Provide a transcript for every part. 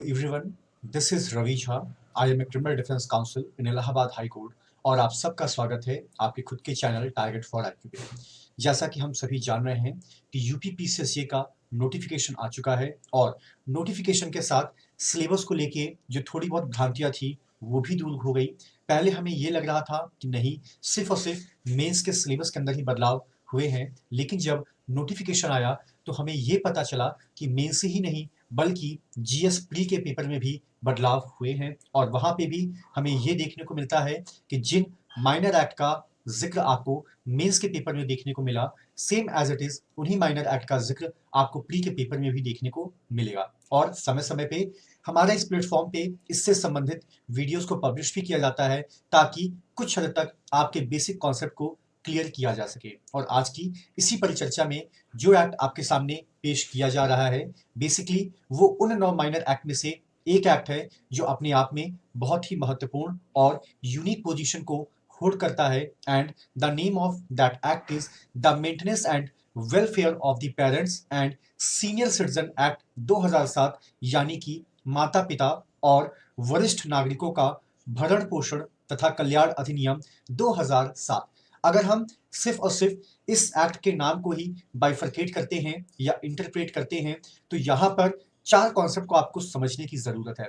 Everyone, this is Ravi Jha. I am a criminal defence counsel in Allahabad high court और आप सबका स्वागत है आपके खुद के चैनल टारगेट फॉर आईक्यू पे। जैसा कि हम सभी जान रहे हैं कि यूपी पीसीएसए का नोटिफिकेशन आ चुका है और नोटिफिकेशन के साथ सिलेबस को लेके जो थोड़ी बहुत भ्रांतियां थी वो भी दूर हो गई। पहले हमें ये लग रहा था कि नहीं, सिर्फ और सिर्फ मेंस के सिलेबस के अंदर ही बदलाव हुए हैं, लेकिन जब नोटिफिकेशन आया तो हमें ये पता चला कि मेंस ही नहीं बल्कि जीएस प्री के पेपर में भी बदलाव हुए हैं और वहां पे भी हमें ये देखने को मिलता है कि जिन माइनर एक्ट का जिक्र आपको मेंस के पेपर में देखने को मिला, सेम एज इट इज उन्हीं माइनर एक्ट का जिक्र आपको प्री के पेपर में भी देखने को मिलेगा। और समय समय पे हमारे इस प्लेटफॉर्म पे इससे संबंधित वीडियोस को पब्लिश भी किया जाता है ताकि कुछ हद तक आपके बेसिक कॉन्सेप्ट को क्लियर किया जा सके। और आज की इसी परिचर्चा में जो एक्ट आपके सामने पेश किया जा रहा है, बेसिकली वो उन 9 माइनर एक्ट में से एक एक्ट है जो अपने आप में बहुत ही महत्वपूर्ण और यूनिक पोजीशन को होल्ड करता है। And the name of that act is the maintenance and welfare of the parents and senior citizen act 2007, यानी कि माता पिता और वरिष्ठ नागरिकों का भरण पोषण तथा कल्याण अधिनियम 2007। अगर हम सिर्फ और सिर्फ इस एक्ट के नाम को ही बाइफरकेट करते हैं या इंटरप्रेट करते हैं तो यहाँ पर चार कॉन्सेप्ट को आपको समझने की जरूरत है।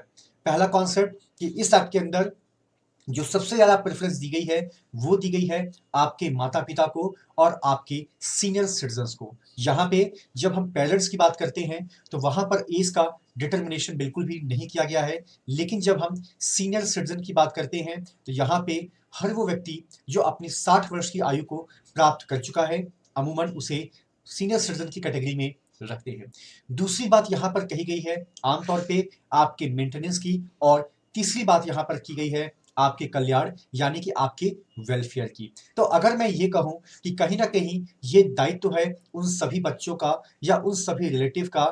पहला कॉन्सेप्ट कि इस एक्ट के अंदर जो सबसे ज्यादा प्रेफरेंस दी गई है वो दी गई है आपके माता पिता को और आपके सीनियर सिटीजन्स को। यहाँ पे जब हम पेरेंट्स की बात करते हैं तो वहां पर एज का डिटर्मिनेशन बिल्कुल भी नहीं किया गया है, लेकिन जब हम सीनियर सिटीजन की बात करते हैं तो यहाँ पे हर वो व्यक्ति जो अपनी 60 वर्ष की आयु को प्राप्त कर चुका है, अमूमन उसे सीनियर सिटीजन की कैटेगरी में रखते हैं। दूसरी बात यहाँ पर कही गई है आमतौर पे आपके मेंटेनेंस की, और तीसरी बात यहाँ पर की गई है आपके कल्याण यानी कि आपके वेलफेयर की। तो अगर मैं ये कहूं कि कहीं ना कहीं ये दायित्व है उन सभी बच्चों का या उन सभी रिलेटिव का,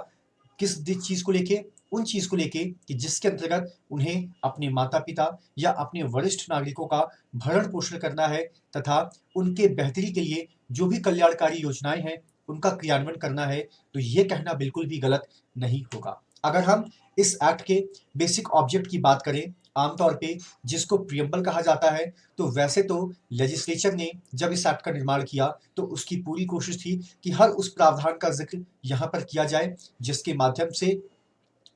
किस चीज को लेके, उन चीज को लेके कि जिसके अंतर्गत उन्हें अपने माता पिता या अपने वरिष्ठ नागरिकों का भरण पोषण करना है तथा उनके बेहतरी के लिए जो भी कल्याणकारी योजनाएं हैं उनका क्रियान्वयन करना है, तो ये कहना बिल्कुल भी गलत नहीं होगा। अगर हम इस एक्ट के बेसिक ऑब्जेक्ट की बात करें, आमतौर पे जिसको प्रियम्बल कहा जाता है, तो वैसे तो लेजिस्लेचर ने जब इस एक्ट का निर्माण किया तो उसकी पूरी कोशिश थी कि हर उस प्रावधान का जिक्र यहाँ पर किया जाए जिसके माध्यम से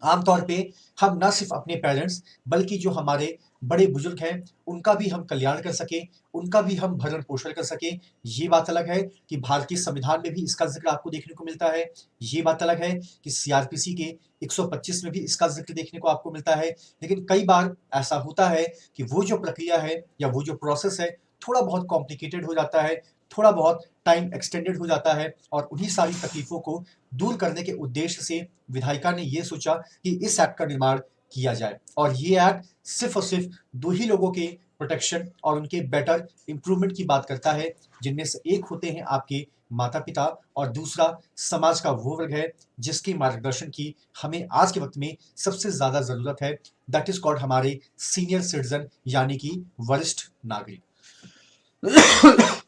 आमतौर पे हम ना सिर्फ अपने पेरेंट्स बल्कि जो हमारे बड़े बुजुर्ग हैं उनका भी हम कल्याण कर सके, उनका भी हम भरण पोषण कर सके। ये बात अलग है कि भारतीय संविधान में भी इसका जिक्र आपको देखने को मिलता है। ये बात अलग है कि सीआरपीसी के 125 में भी इसका जिक्र देखने को आपको मिलता है। लेकिन कई बार ऐसा होता है कि वो जो प्रक्रिया है या वो जो प्रोसेस है थोड़ा बहुत कॉम्प्लिकेटेड हो जाता है, थोड़ा बहुत टाइम एक्सटेंडेड हो जाता है, और उन्हीं सारी तकलीफों को दूर करने के उद्देश्य से विधायिका ने यह सोचा कि इस एक्ट का निर्माण किया जाए। और ये एक्ट सिर्फ और सिर्फ दो ही लोगों के प्रोटेक्शन और उनके बेटर इंप्रूवमेंट की बात करता है, जिनमें से एक होते हैं आपके माता पिता और दूसरा समाज का वो वर्ग है जिसके मार्गदर्शन की हमें आज के वक्त में सबसे ज्यादा जरूरत है। दैट इज कॉल्ड हमारे सीनियर सिटीजन यानी कि वरिष्ठ नागरिक।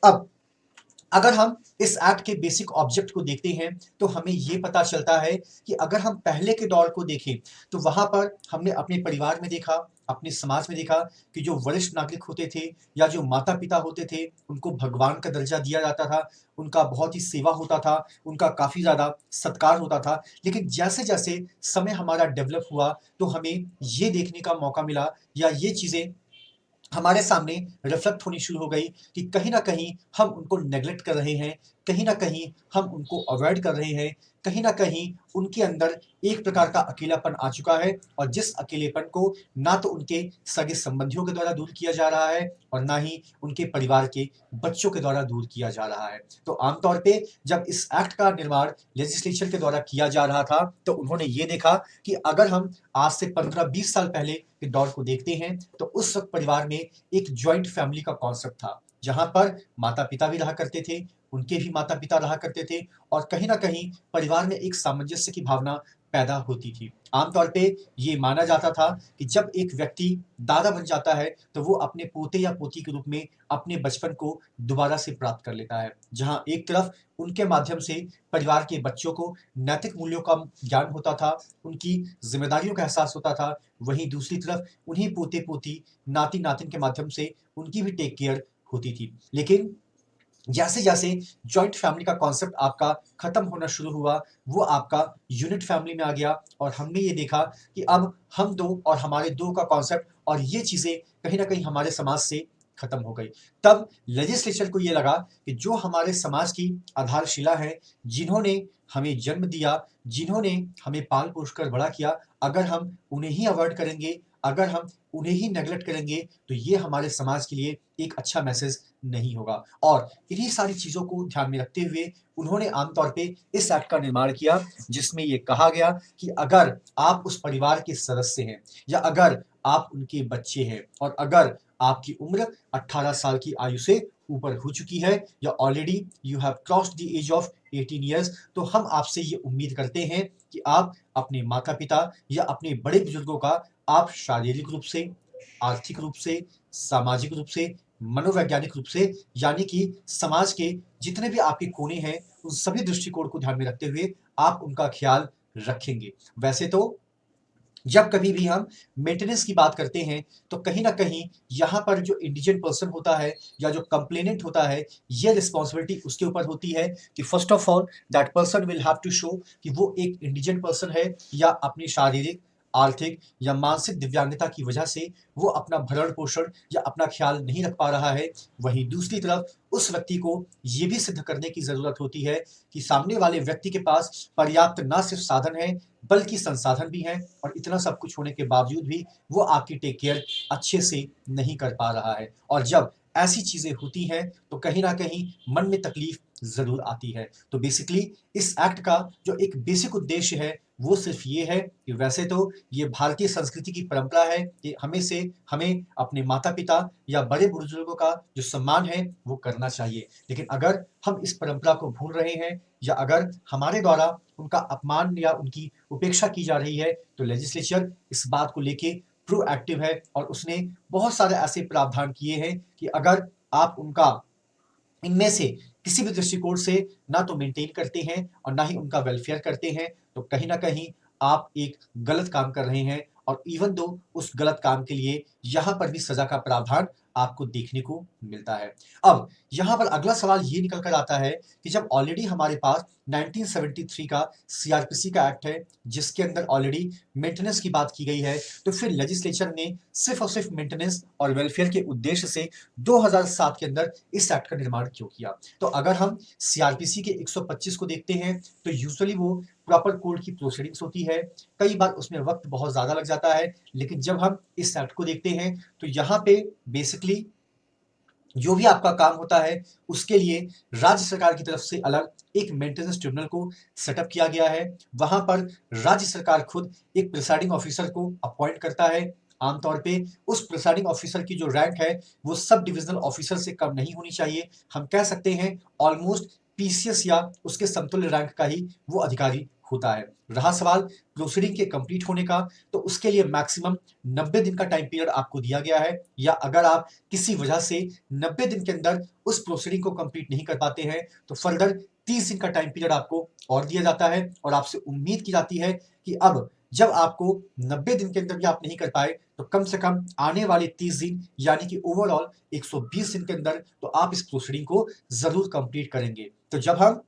अब अगर हम इस एक्ट के बेसिक ऑब्जेक्ट को देखते हैं तो हमें यह पता चलता है कि अगर हम पहले के दौर को देखें तो वहां पर हमने अपने परिवार में देखा, अपने समाज में देखा कि जो वरिष्ठ नागरिक होते थे या जो माता पिता होते थे उनको भगवान का दर्जा दिया जाता था, उनका बहुत ही सेवा होता था, उनका काफी ज्यादा सत्कार होता था। लेकिन जैसे जैसे समय हमारा डेवलप हुआ तो हमें ये देखने का मौका मिला या ये चीजें हमारे सामने रिफ्लेक्ट होनी शुरू हो गई कि कहीं ना कहीं हम उनको नेग्लेक्ट कर रहे हैं, कहीं ना कहीं हम उनको अवॉइड कर रहे हैं, कहीं ना कहीं उनके अंदर एक प्रकार का अकेलापन आ चुका है, और जिस अकेलेपन को ना तो उनके सगे संबंधियों के द्वारा दूर किया जा रहा है और ना ही उनके परिवार के बच्चों के द्वारा दूर किया जा रहा है। तो आमतौर पे जब इस एक्ट का निर्माण लेजिस्लेचर के द्वारा किया जा रहा था तो उन्होंने ये देखा कि अगर हम आज से 15-20 साल पहले के दौर को देखते हैं तो उस वक्त परिवार में एक ज्वाइंट फैमिली का कॉन्सेप्ट था, जहां पर माता पिता भी रहा करते थे, उनके भी माता पिता रहा करते थे, और कहीं ना कहीं परिवार में एक सामंजस्य की भावना पैदा होती थी। आमतौर पे ये माना जाता था कि जब एक व्यक्ति दादा बन जाता है तो वो अपने पोते या पोती के रूप में अपने बचपन को दोबारा से प्राप्त कर लेता है। जहाँ एक तरफ उनके माध्यम से परिवार के बच्चों को नैतिक मूल्यों का ज्ञान होता था, उनकी ज़िम्मेदारियों का एहसास होता था, वहीं दूसरी तरफ उन्हीं पोते-पोती, नाती-नातिन के माध्यम से उनकी भी टेक केयर होती थी। लेकिन जैसे-जैसे जॉइंट फैमिली का कॉन्सेप्ट आपका खत्म होना शुरू हुआ, वो आपका यूनिट फैमिली में आ गया और हमने ये देखा कि अब हम 2 और हमारे 2 का कॉन्सेप्ट और ये चीज़ें कहीं न कहीं हमारे समाज से खत्म हो गई। तब लेजिस्लेचर को ये लगा कि जो हमारे समाज की आधारशिला है, जिन्होंने हमें जन्म दिया, जिन्होंने हमें पाल-पोस कर बड़ा किया, अगर हम उन्हें ही अवॉइड करेंगे, अगर हम उन्हें ही नेग्लेक्ट करेंगे, तो ये हमारे समाज के लिए एक अच्छा मैसेज नहीं होगा। और इन्हीं सारी चीज़ों को ध्यान में रखते हुए उन्होंने आमतौर पे इस एक्ट का निर्माण किया, जिसमें ये कहा गया कि अगर आप उस परिवार के सदस्य हैं या अगर आप उनके बच्चे हैं और अगर आपकी उम्र 18 साल की आयु से ऊपर हो चुकी है या already you have crossed the age of 18 years, तो हम आपसे ये उम्मीद करते हैं कि आप अपने माता-पिता या अपने बड़े बुजुर्गों का आप शारीरिक रूप से, आर्थिक रूप से, सामाजिक रूप से, मनोवैज्ञानिक रूप से, यानी कि समाज के जितने भी आपके कोने हैं, उन सभी दृष्टिकोण को ध्यान में रखते हुए आप उनका ख्याल रखेंगे। वैसे तो जब कभी भी हम मेंटेनेंस की बात करते हैं, तो कहीं न कहीं यहाँ पर जो इंडिजेंट पर्सन होता है या जो कंप्लेनेंट होता है, ये रिस्पॉन्सिबिलिटी उसके ऊपर होती है कि first of all that person will have to show कि वो एक इंडिजेंट पर्सन है या अपनी शारीरिक, आर्थिक या मानसिक दिव्यांगता की वजह से वो अपना भरण-पोषण या अपना ख्याल नहीं रख पा रहा है। वहीं दूसरी तरफ उस व्यक्ति को ये भी सिद्ध करने की ज़रूरत होती है कि सामने वाले व्यक्ति के पास पर्याप्त ना सिर्फ साधन है, बल्कि संसाधन भी हैं और इतना सब कुछ होने के बावजूद भी वो आपकी टेक केयर अच्छे से नहीं कर पा रहा है। और जब ऐसी चीज़ें होती हैं, तो कहीं न कहीं मन में तकलीफ़ ज़रूर आती है। तो बेसिकली इस एक्ट का जो एक बेसिक उद्देश्य है, वो सिर्फ़ ये है कि वैसे तो ये भारतीय संस्कृति की परंपरा है कि हमें अपने माता-पिता या बड़े-बुजुर्गों का जो सम्मान है, वो करना चाहिए। लेकिन अगर हम इस परंपरा को भूल रहे हैं या अगर हमारे द्वारा उनका अपमान या उनकी उपेक्षा की जा रही है, तो लेजिस्लेचर इस बात को लेके प्रोएक्टिव है और उसने बहुत सारे ऐसे प्रावधान किए हैं कि अगर आप उनका इनमें से किसी भी दृष्टिकोण से ना तो मेंटेन करते हैं और ना ही उनका वेलफेयर करते हैं, तो कहीं न कहीं आप एक गलत काम कर रहे हैं और इवन दो उस गलत काम के लिए यहाँ पर भी सज़ा का प्रावधान आपको देखने को मिलता है। अब यहाँ पर अगला सवाल ये निकल कर आता है कि जब ऑलरेडी हमारे पास 1973 का सीआरपीसी का एक्ट है, जिसके अंदर ऑलरेडी मेंटेनेंस की बात की गई है, तो फिर लेजिस्लेचर ने सिर्फ़ और सिर्फ़ मेंटेनेंस और वेलफेयर के उद्देश्य से 2007 के अंदर इस एक्ट का निर्माण क्यों किया? तो अगर हम सीआरपीसी के 125 को देखते हैं, तो यूजुअली वो प्रॉपर कोर्ट की प्रोसीडिंग्स होती है। कई बार उसमें वक़्त बहुत ज़्यादा लग जाता है, लेकिन जब हम इस एक्ट को देखते हैं, तो यहाँ पे बेसिकली जो भी आपका काम होता है, उसके लिए राज्य सरकार की तरफ से अलग एक मेंटेनेंस ट्रिब्यूनल को सेटअप किया गया है। वहाँ पर राज्य सरकार खुद एक प्रिसाइडिंग ऑफिसर को अपॉइंट करता है। आमतौर पे उस प्रिसाइडिंग ऑफिसर की जो रैंक है, वो सब डिविजनल ऑफिसर से कम नहीं होनी चाहिए। हम कह सकते हैं ऑलमोस्ट पीसीएस या उसके समतुल्य रैंक का ही वो अधिकारी होता है। रहा सवाल प्रोसीडिंग के कंप्लीट होने का, तो उसके लिए मैक्सिमम 90 दिन का टाइम पीरियड आपको दिया गया है या अगर आप किसी वजह से 90 दिन के अंदर उस प्रोसीडिंग को कंप्लीट नहीं कर पाते हैं, तो फर्दर 30 दिन का टाइम पीरियड आपको और दिया जाता है और आपसे उम्मीद की जाती है कि अब जब आपको 90 दिन के अंदर भी आप नहीं कर पाए, तो कम से कम आने वाले 30 दिन यानी कि ओवरऑल 120 दिन के अंदर तो आप इस प्रोसीडिंग को ज़रूर कंप्लीट करेंगे। तो जब हम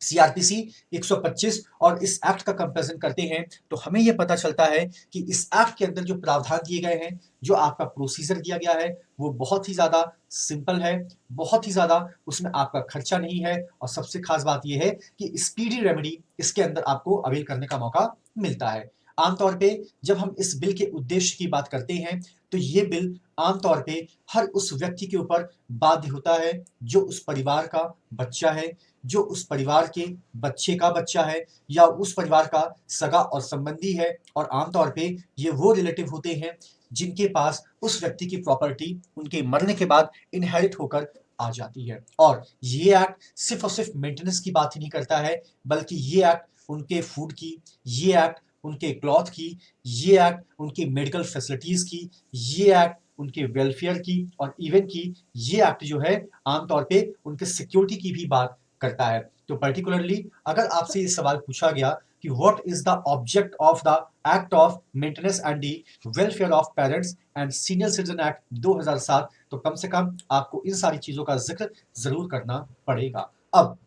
सीआरपीसी 125 और इस एक्ट का कंपैरिजन करते हैं, तो हमें यह पता चलता है कि इस एक्ट के अंदर जो प्रावधान दिए गए हैं, जो आपका प्रोसीजर दिया गया है, वो बहुत ही ज़्यादा सिंपल है, बहुत ही ज़्यादा उसमें आपका खर्चा नहीं है और सबसे खास बात ये है कि स्पीडी रेमेडी इसके अंदर आपको अवेल करने का मौका मिलता है। आमतौर पे जब हम इस बिल के उद्देश्य की बात करते हैं, तो ये बिल आमतौर पे हर उस व्यक्ति के ऊपर बाध्य होता है, जो उस परिवार का बच्चा है, जो उस परिवार के बच्चे का बच्चा है या उस परिवार का सगा और संबंधी है और आमतौर पे ये वो रिलेटिव होते हैं जिनके पास उस व्यक्ति की प्रॉपर्टी उनके मरने के बाद इनहेरिट होकर आ जाती है। और ये एक्ट सिर्फ और सिर्फ मेंटेनेंस की बात ही नहीं करता है, बल्कि ये एक्ट उनके फूड की, ये एक्ट उनके क्लॉथ की, ये एक्ट उनकी मेडिकल फैसिलिटीज़ की, ये एक्ट उनके वेलफेयर की और इवन की ये एक्ट जो है आमतौर पे उनके सिक्योरिटी की भी बात करता है। तो पर्टिकुलरली अगर आपसे ये सवाल पूछा गया कि what is the object of the act of maintenance and the welfare of parents and senior citizen act 2007, तो कम से कम आपको इन सारी चीजों का जिक्र जरूर करना पड़ेगा। अब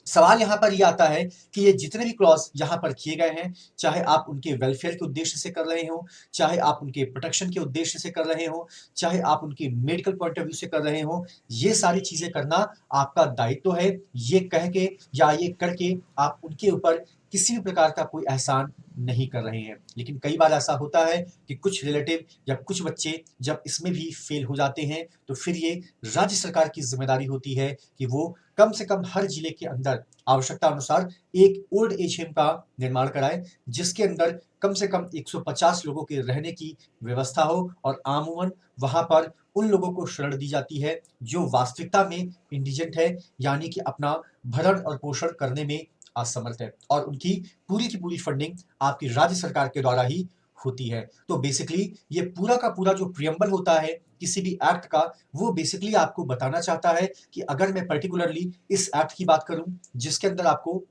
सवाल यहाँ पर यह आता है कि ये जितने भी क्लॉज यहाँ पर किए गए हैं, चाहे आप उनके वेलफेयर के उद्देश्य से कर रहे हो, चाहे आप उनके प्रोटेक्शन के उद्देश्य से कर रहे हो, चाहे आप उनकी मेडिकल पॉइंट ऑफ व्यू से कर रहे हो, ये सारी चीजें करना आपका दायित्व है। ये कह के या ये करके आप उनके ऊपर किसी भी प्रकार का कोई एहसान नहीं कर रहे हैं। लेकिन कई बार ऐसा होता है कि कुछ रिलेटिव या कुछ बच्चे जब इसमें भी फेल हो जाते हैं, तो फिर ये राज्य सरकार की जिम्मेदारी होती है कि वो कम से कम हर जिले के अंदर आवश्यकता अनुसार एक ओल्ड एज होम का निर्माण कराए, जिसके अंदर कम से कम 150 लोगों के रहने की व्यवस्था हो और अमूमन वहां पर उन लोगों को शरण दी जाती है जो वास्तविकता में इंडिजेंट है, यानी कि अपना भरण और पोषण करने में असमर्थ है, और उनकी पूरी की पूरी फंडिंग आपकी राज्य सरकार के द्वारा ही होती है। तो बेसिकली ये पूरा का पूरा जो प्रियम्बल होता है किसी भी एक्ट का, वो बेसिकली आपको बताना चाहता है कि अगर मैं पर्टिकुलरली इस एक्ट की बात करूं जिसके अंदर आपको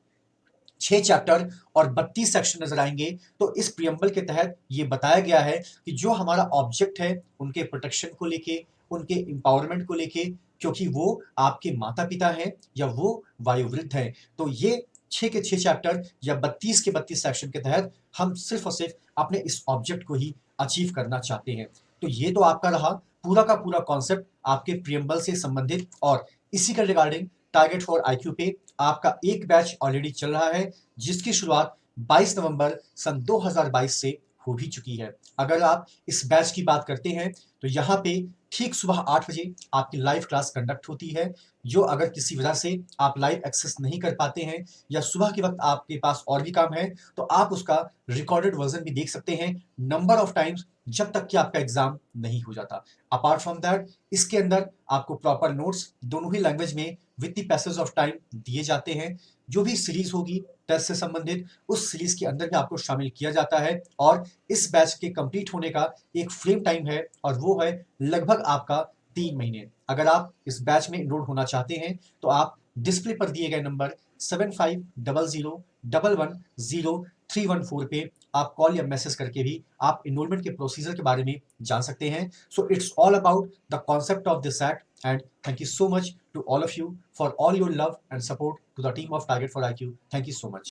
6 चैप्टर और 32 सेक्शन नजर आएंगे, तो इस प्रियम्बल के तहत ये बताया गया है कि जो हमारा ऑब्जेक्ट है उनके प्रोटेक्शन को लेके, उनके एम्पावरमेंट को लेके, क्योंकि वो आपके माता पिता हैं या वो वायुवृद्ध हैं, तो ये 6 के 6 चैप्टर या 32 के 32 सेक्शन के तहत हम सिर्फ और सिर्फ अपने इस ऑब्जेक्ट को ही अचीव करना चाहते हैं। तो ये तो आपका रहा पूरा का पूरा कॉन्सेप्ट आपके प्रियम्बल से संबंधित, और इसी के रिगार्डिंग टारगेट फॉर आईक्यू पे आपका एक बैच ऑलरेडी चल रहा है जिसकी शुरुआत 22 नवंबर सन 2022 से हो भी चुकी है। अगर आप इस बैच की बात करते हैं तो यहाँ पे ठीक सुबह 8 बजे आपकी लाइव क्लास कंडक्ट होती है, जो अगर किसी वजह से आप लाइव एक्सेस नहीं कर पाते हैं या सुबह के वक्त आपके पास और भी काम है, तो आप उसका रिकॉर्डेड वर्जन भी देख सकते हैं नंबर ऑफ टाइम्स जब तक कि आपका एग्जाम नहीं हो जाता। अपार्ट फ्रॉम दैट इसके अंदर आपको प्रॉपर नोट्स दोनों ही लैंग्वेज में with the passage of time दिए जाते हैं। जो भी सीरीज होगी टेस्ट से संबंधित उस सीरीज के अंदर भी आपको शामिल किया जाता है, और इस बैच के कंप्लीट होने का एक फ्रेम टाइम है और वो है लगभग आपका 3 महीने। अगर आप इस बैच में इनरोल होना चाहते हैं तो आप डिस्प्ले पर दिए गए नंबर 7500110314 पे आप कॉल या मैसेज करके भी आप इनरोलमेंट के प्रोसीजर के बारे में जान सकते हैं। So it's all about the concept of this act and thank you so much to all of you for all your love and support to the team of Target for IQ. Thank you so much.